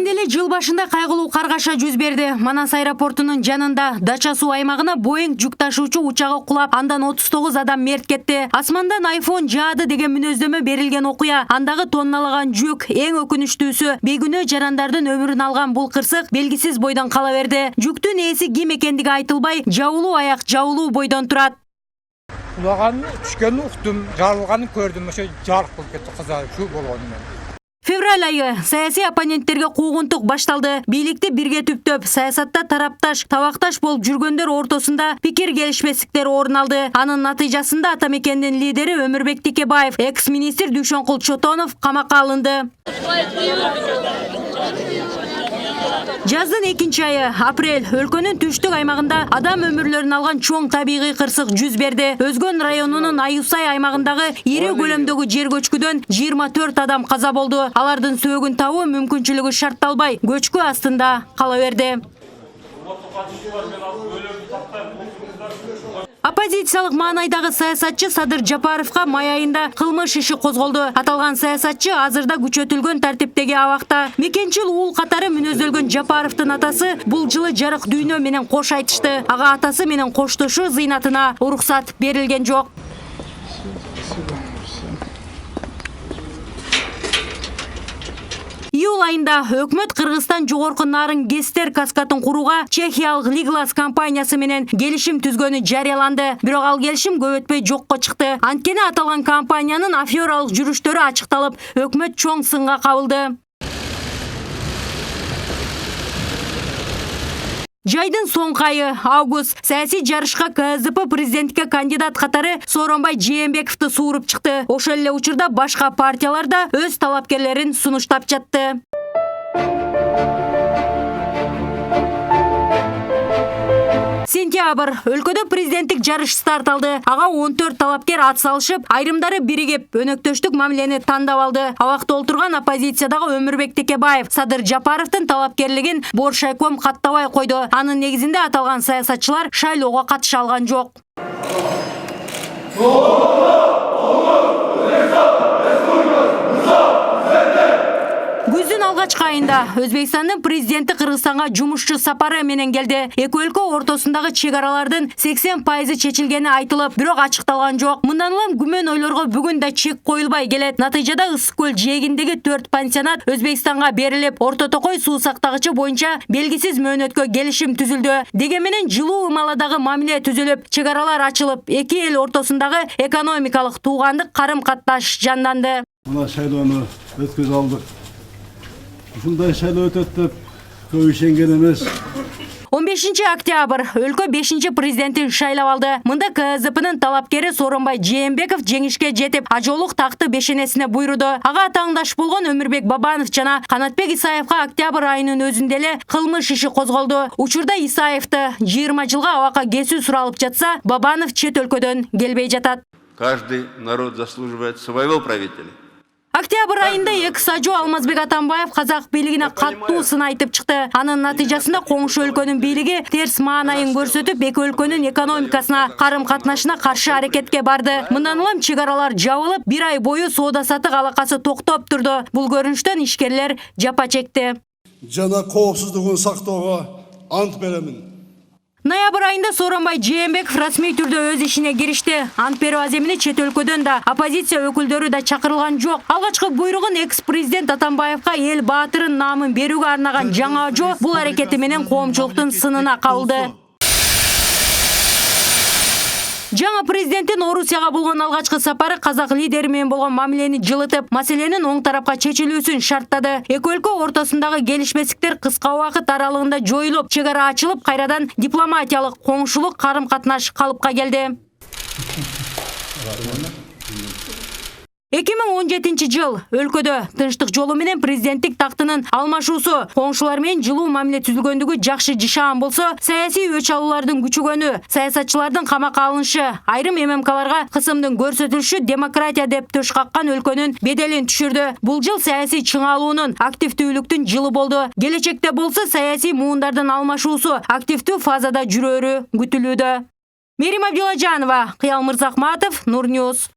Кечинде эле жыл башында кайгылуу каргаша жүз берди. Манас аэропортунун жанында Дача суу аймагына Боинг жүк ташуучу учагы кулап, андан 39 адам мерт кетти. Асмандан айфон жаады деген мүнөздөмө берилген окуя. Андагы тонналаган жүк, эң өкүнүчтүүсү, бейгүнөө жарандардын өмүрүн алган бул кырсык белгисиз бойдон кала берди. Жүктүн ээси ким экендиги айтылбай, жабулуу аяк, жабулуу бойдон турат. Улаган түшкөнү уктум, жарылганын көрдүм, ошо жарык болуп кетти, кызарып шу болгону менен. Февраль айы саясий оппоненттерге куугунтук башталды. Бийликти бирге түптөп, саясатта тарапташ, табакташ болуп жүргөндөр ортосунда пикир келишпестиктер орун алды. Анын натыйжасында ата мекендин лидери Өмүрбек Текебаев, экс-министр Дүйшөнкул Чотонов камакка алынды. Жаздын 2 айы апрель өлкөнүн түштүк аймагында адам өмүрлөрүн алган чоң табигый кырсык жүз берди. Өзгөн районунун Аюсай аймагындагы ири көлөмдөгү жер көчкүдөн 24 адам каза болду. Алардын сөөгүн табуу мүмкүнчүлүгү шартталбай, көчкү астында кала берди. Оппозициялык маанайдагы саясатчы Садыр Жапаровга май айында кылмыш иши козголду. Аталган саясатчы азырда күчөтүлгөн тартиптеги абакта. Мекенчил уул катары мүнөздөлгөн Жапаровдун атасы бул жылы жарык дүйнө менен кош айтышты. Ага атасы менен коштошуу зыйнатына уруксат берилген жок. Июл айында өкмөт Кыргызстан жогорку нарын Гестер каскатын курууга чехиялык Liglas компаниясы менен келишим түзгөнү жарыяланды. Бирок ал келишим көп өтпөй жокко чыкты. Анткени аталган компаниянын афералык жүрүштөрү ачыкталып, өкмөт чоң сынга кабылды. Жайдын соңку айы август саясий жарышка КСДП президенттикке кандидат катары Сооронбай Жээнбековду сууруп чыкты. Ошол эле учурда башка партиялар да өз талапкерлерин сунуштап жатты. Сентябрь өлкөдө президенттик жарыш старт алды. Ага 14 талапкер ат салышып, айрымдары биригип өнөктөштүк мамилени тандап алды. Абакта олтурган оппозициядагы Өмүрбек Текебаев Садыр Жапаровдун талапкерлигин Боршайком каттабай койду. Анын негизинде аталган саясатчылар шайлоого катыша алган жок. Күздүн алгачкы айында Өзбекстандын президенти Кыргызстанга жумушчу сапары менен келди. Эки өлкө ортосундагы чек аралардын 80% чечилгени айтылып, бирок ачыкталган жок. Мындан улам күмөн ойлорго бүгүн да чек коюлбай келет. Натыйжада Ысык көл жээгиндеги 4 пансионат Өзбекстанга берилип, Орто Токой суу сактагычы боюнча белгисиз мөөнөткө келишим түзүлдү. Деген менен жылуу ымаладагы мамиле түзүлүп, чек аралар ачылып, эки эл ортосундагы экономикалык туугандык карым-катташ жанданды. Мына шайлоону өткөзүп алдык. Ушундай шайлоо өтөт деп көп ишенген эмес. 15 октябрь өлкө 5-президентин шайлап алды. Мында КСДПнын талапкери Сооронбай Жээнбеков жеңишке жетип, ажолук такты бешенесине буйруду. Ага таңдаш болгон Өмүрбек Бабанов жана Канатбек Исаевга октябрь айынын өзүндө эле кылмыш иши козголду. Учурда Исаевди 20 жылга абакка кесүү суралып жатса, Бабанов чет өлкөдөн келбей жатат. Каждый народ заслуживает своего правителя. Октябрь айында экс-ажо Алмазбек Атамбаев казак бийлигине каттуу сын айтып чыкты. Анын натыйжасында коңшу өлкөнүн бийлиги терс маанайын көрсөтүп, эки өлкөнүн экономикасына, карым-катнашына каршы аракетке барды. Мындан улам чек аралар жабылып, 1 ай бою соода-саттык алакасы токтоп турду. Бул көрүнүштөн ишкерлер жапа чекти. Жана коопсуздугун сактоого ант беремин. Ноябрь айында Сооронбай Жээнбеков расмий түрдө өз ишине киришти. Ант берүү аземине чет өлкөдөн да, оппозиция өкүлдөрү да чакырылган жок. Алгачкы буйругун экс-президент Атамбаевга эл баатырын наамын берүүгө арнаган жаңа ажо бул аракети менен коомчулуктун сынына кабылды. Жаңа президенттин Орусияга болгон алгачкы сапары казак лидери менен болгон мамилени жылытып, маселенин оң тарапка чечилүүсүн шарттады. Эки өлкө ортосундагы келишпестиктер кыска убакыт аралыгында жоюлуп, чек ара ачылып, кайрадан дипломатиялык, коңшулук карым-катнаш калыпка келди. 2017 жыл өлкөдө тынчтык жолу менен президенттик тактынын алмашуусу, коңшулар менен жылуу мамиле түзүлгөндүгү жакшы жишаан болсо, саясий өч алуулардын күчөгөнү, саясатчылардын камакка алынышы, айрым ММКларга кысымдын көрсөтүлүшү демократия деп төш каккан өлкөнүн беделин түшүрдү. Бул жыл саясий чыңалуунун, активдүүлүктүн жылы болду. Келечекте болсо саясий муундардын алмашуусу активдүү фазада жүрөөрү күтүлүүдө. Мерим Абдилажанова, Кыял Мырзахматов, Нур Ньюс.